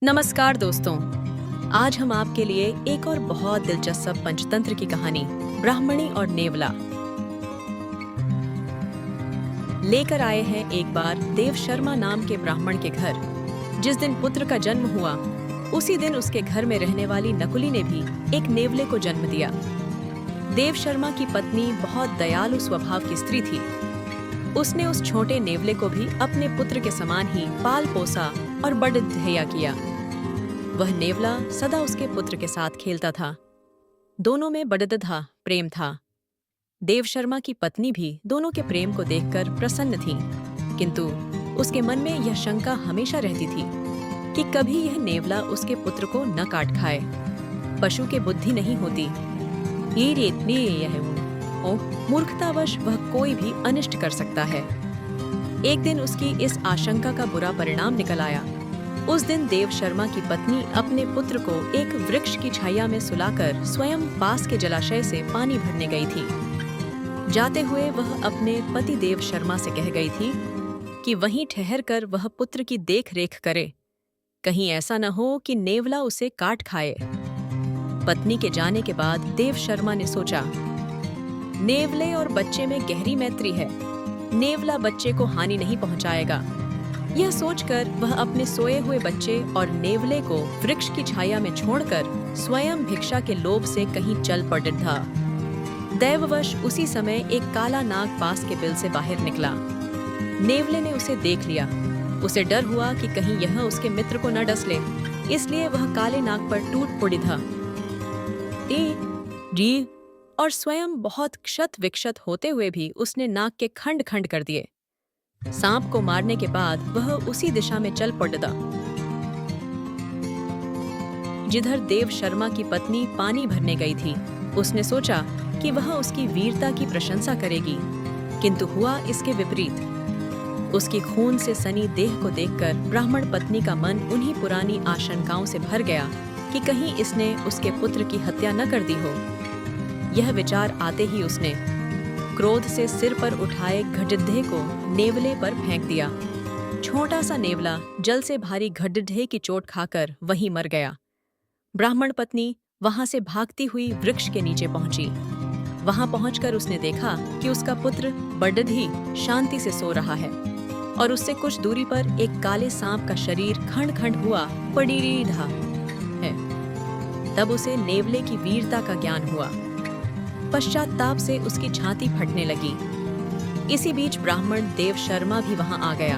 नमस्कार दोस्तों, आज हम आपके लिए एक और बहुत दिलचस्प पंचतंत्र की कहानी ब्राह्मणी और नेवला लेकर आए हैं। एक बार देव शर्मा नाम के ब्राह्मण के घर जिस दिन पुत्र का जन्म हुआ, उसी दिन उसके घर में रहने वाली नकुली ने भी एक नेवले को जन्म दिया। देव शर्मा की पत्नी बहुत दयालु स्वभाव की स्त्री थी। उसने उस छोटे नेवले को भी अपने पुत्र के समान ही पाल पोसा और बड़धैया किया। वह नेवला सदा उसके पुत्र के साथ खेलता था। दोनों में बड़दधा प्रेम था। देव शर्मा की पत्नी भी दोनों के प्रेम को देखकर प्रसन्न थी, किंतु उसके मन में यह शंका हमेशा रहती थी कि कभी यह नेवला उसके पुत्र को न काट खाए। पशु के बुद्धि नहीं होती, मूर्खतावश वह कोई भी अनिष्ट कर सकता है। एक दिन उसकी इस आशंका का बुरा परिणाम निकल आया। उस दिन देव शर्मा की पत्नी अपने पुत्र को एक वृक्ष की छाया में सुलाकर स्वयं पास के जलाशय से पानी भरने गई थी। जाते हुए वह अपने पति देव शर्मा से कह गई थी कि वहीं ठहरकर वह पुत्र की देख रेख करे, कहीं ऐसा न हो कि नेवला उसे काट खाए। पत्नी के जाने के बाद देव शर्मा ने सोचा, नेवले और बच्चे में गहरी मैत्री है, नेवला बच्चे को हानि नहीं पहुंचाएगा। यह सोचकर वह अपने सोए हुए बच्चे और नेवले को वृक्ष की छाया में छोड़कर स्वयं भिक्षा के लोभ से कहीं चल पड़ा। दैववश उसी समय एक काला नाग पास के बिल से बाहर निकला। नेवले ने उसे देख लिया। उसे डर हुआ कि कहीं यह उसके मित्र को न डस ले, इसलिए वह काले नाग पर टूट पड़ी था और स्वयं बहुत क्षत विक्षत होते हुए भी उसने नाग के खंड खंड कर दिए। सांप को मारने के बाद वह उसी दिशा में चल पड़ा जिधर देव शर्मा की पत्नी पानी भरने गई थी। उसने सोचा कि वह उसकी वीरता की प्रशंसा करेगी, किंतु हुआ इसके विपरीत। उसकी खून से सनी देह को देखकर ब्राह्मण पत्नी का मन उन्हीं पुरानी आशंकाओं से भर गया कि कहीं इसने उसके पुत्र की हत्या न कर दी हो। यह विचार आते ही उसने क्रोध से सिर पर उठाए गड्ढे को नेवले पर फेंक दिया। छोटा सा नेवला जल से भारी गड्ढे की चोट खाकर वहीं मर गया। ब्राह्मण पत्नी वहां से भागती हुई वृक्ष के नीचे पहुंची। वहां पहुंचकर उसने देखा कि उसका पुत्र बड़धी शांति से सो रहा है और उससे कुछ दूरी पर एक काले सांप का शरीर खंड खंड हुआ पड़ी रहा है। तब उसे नेवले की वीरता का ज्ञान हुआ। पश्चाताप से उसकी छाती फटने लगी। इसी बीच ब्राह्मण देव शर्मा भी वहां आ गया।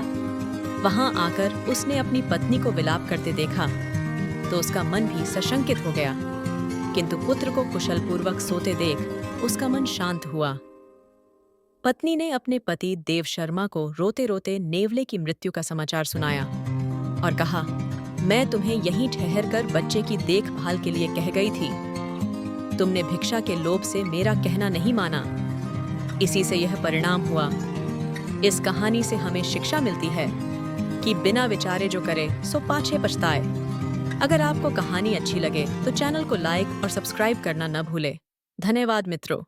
वहां आकर उसने अपनी पत्नी को विलाप करते देखा तो उसका मन भी सशंकित हो गया, किंतु पुत्र को कुशलपूर्वक सोते देख उसका मन शांत हुआ। पत्नी ने अपने पति देव शर्मा को रोते रोते नेवले की मृत्यु का समाचार सुनाया और कहा, मैं तुम्हें यहीं ठहरकर बच्चे की देखभाल के लिए कह गई थी। तुमने भिक्षा के लोभ से मेरा कहना नहीं माना, इसी से यह परिणाम हुआ। इस कहानी से हमें शिक्षा मिलती है कि बिना विचारे जो करे सो पाछे पछताए। अगर आपको कहानी अच्छी लगे तो चैनल को लाइक और सब्सक्राइब करना न भूले। धन्यवाद मित्रों।